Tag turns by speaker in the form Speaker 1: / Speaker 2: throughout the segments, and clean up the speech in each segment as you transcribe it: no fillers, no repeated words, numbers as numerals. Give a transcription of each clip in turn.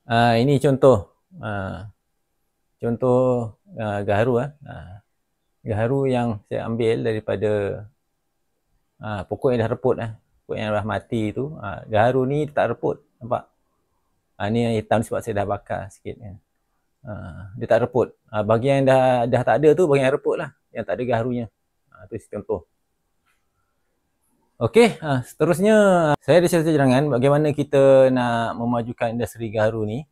Speaker 1: Ini contoh gaharu. Gaharu yang saya ambil daripada pokok yang dah reput. Pokok yang dah mati tu. Gaharu ni tak reput, nampak? Ni yang hitam sebab saya dah bakar sikit kan. Dia tak reput. Bahagian yang dah tak ada tu bahagian yang reput lah, yang tak ada gaharunya. Tu contoh. Okey, seterusnya saya ada satu cadangan bagaimana kita nak memajukan industri gaharu ni.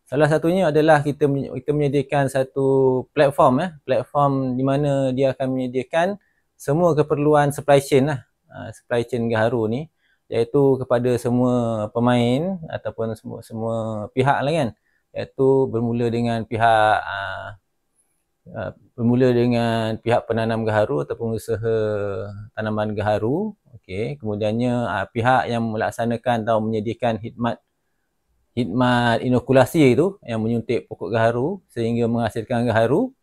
Speaker 1: Salah satunya adalah kita menyediakan satu platform, platform di mana dia akan menyediakan semua keperluan supply chain lah, supply chain gaharu ni, iaitu kepada semua pemain ataupun semua pihak lah kan, iaitu bermula dengan pihak penanam gaharu ataupun usaha tanaman gaharu. Okey, kemudiannya pihak yang melaksanakan atau menyediakan khidmat inokulasi itu yang menyuntik pokok gaharu sehingga menghasilkan gaharu.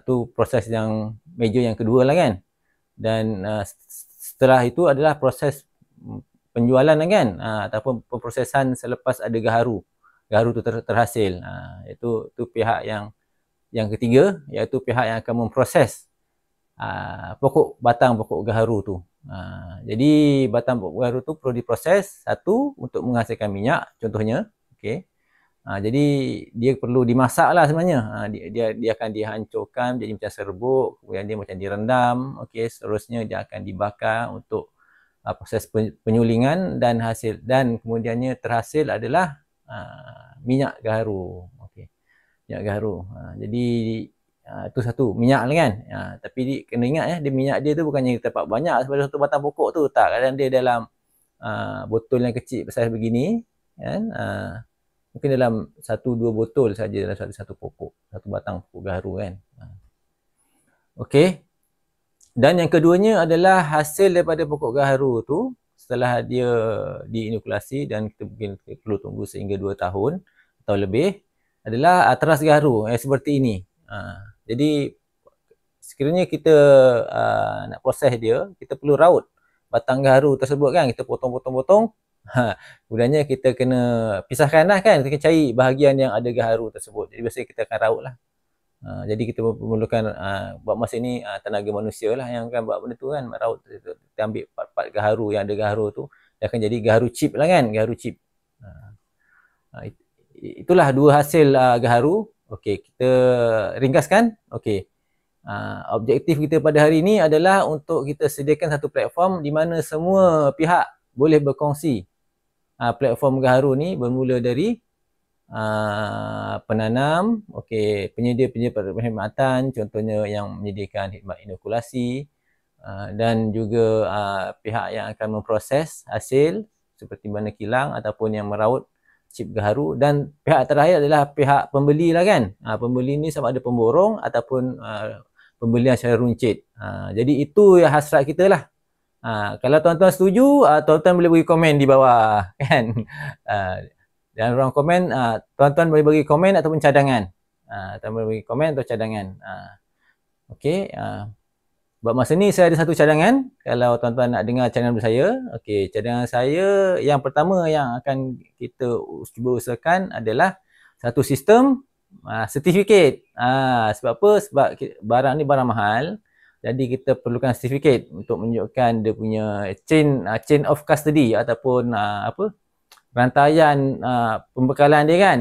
Speaker 1: Tu proses yang major yang kedua lah kan. Dan setelah itu adalah proses penjualan lah kan, ataupun pemprosesan selepas ada gaharu tu terhasil. Itu pihak yang ketiga, iaitu pihak yang akan memproses batang pokok gaharu tu. Jadi batang pokok gaharu tu perlu diproses, satu untuk menghasilkan minyak contohnya. Okey. Jadi dia perlu dimasak lah sebenarnya. Dia akan dihancurkan jadi macam serbuk, kemudian dia macam direndam. Okey, seterusnya dia akan dibakar untuk proses penyulingan dan kemudiannya terhasil adalah minyak gaharu. Okey, minyak gaharu. Jadi itu satu minyak lah kan. Tapi kena ingat dia minyak dia tu bukannya terdapat banyak sebagai satu batang pokok tu, tak. Kadang dia dalam botol yang kecil besar begini kan. Mungkin dalam 1-2 botol saja dalam satu pokok, satu batang pokok gaharu kan. Okey. Dan yang keduanya adalah hasil daripada pokok gaharu tu setelah dia diinokulasi, dan kita mungkin perlu tunggu sehingga 2 tahun atau lebih, adalah teras gaharu seperti ini. Jadi sekiranya kita nak proses dia, kita perlu raut batang gaharu tersebut kan. Kita potong-potong-potong. Kemudiannya kita kena pisahkan lah kan. Kita kena cari bahagian yang ada gaharu tersebut. Jadi biasanya kita akan raut lah. Jadi kita memerlukan buat masa ini tenaga manusia lah yang akan buat benda tu kan. Raut, kita ambil part-part gaharu yang ada gaharu tu, dia akan jadi gaharu chip lah kan. Gaharu chip. Itulah dua hasil gaharu. Okey, kita ringkaskan. Okey. Objektif kita pada hari ini adalah untuk kita sediakan satu platform di mana semua pihak boleh berkongsi. Platform gaharu ni bermula dari penanam, penyedia perkhidmatan, contohnya yang menyediakan khidmat inokulasi, dan juga pihak yang akan memproses hasil seperti mana kilang ataupun yang meraut chip gaharu, dan pihak terakhir adalah pihak pembeli lah kan. Pembeli ni sama ada pemborong ataupun pembelian secara runcit. Jadi itu yang hasrat kita lah. Kalau tuan-tuan setuju, tuan-tuan boleh bagi komen di bawah kan. Dan ruang komen, tuan-tuan boleh bagi komen ataupun cadangan. Tuan boleh bagi komen atau cadangan. Okey, buat masa ni saya ada satu cadangan. Kalau tuan-tuan nak dengar cadangan dari saya, okey, cadangan saya yang pertama yang akan kita cuba usahakan adalah satu sistem sertifikat. Sebab apa? Sebab barang ni barang mahal. Jadi kita perlukan sertifikat untuk menunjukkan dia punya chain of custody ataupun rantaian pembekalan dia kan.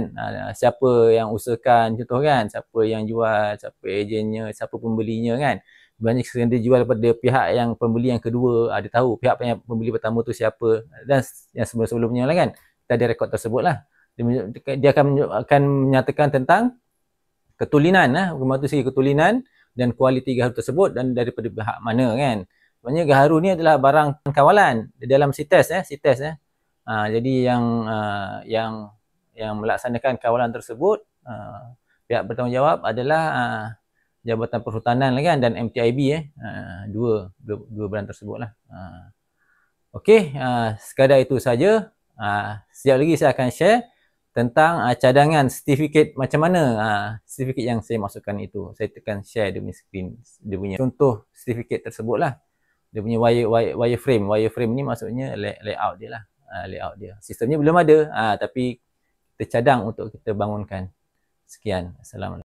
Speaker 1: Siapa yang usahakan contoh kan, siapa yang jual, siapa ejennya, siapa pembelinya kan. Banyak yang dia jual pada pihak yang pembeli yang kedua, dia tahu pihak yang pembeli pertama tu siapa, dan yang sebelum-sebelumnya lah kan. Kita ada rekod tersebut lah. Dia akan menyatakan tentang ketulinan bermakna segi ketulinan dan kualiti gaharu tersebut dan daripada pihak mana kan. Sebenarnya gaharu ni adalah barang kawalan di dalam CITES. Jadi yang melaksanakan kawalan tersebut, pihak bertanggungjawab adalah Jabatan Perhutanan lah kan, dan MTIB dua badan tersebut lah. Okey, sekadar itu saja. Sekejap lagi saya akan share tentang cadangan sertifikat macam mana sertifikat yang saya masukkan itu. Saya tekan share dia punya screen, dia punya contoh sertifikat tersebut lah. Dia punya wireframe. Wireframe ni maksudnya layout dia lah. Layout dia. Sistemnya belum ada, tapi tercadang untuk kita bangunkan. Sekian. Assalamualaikum.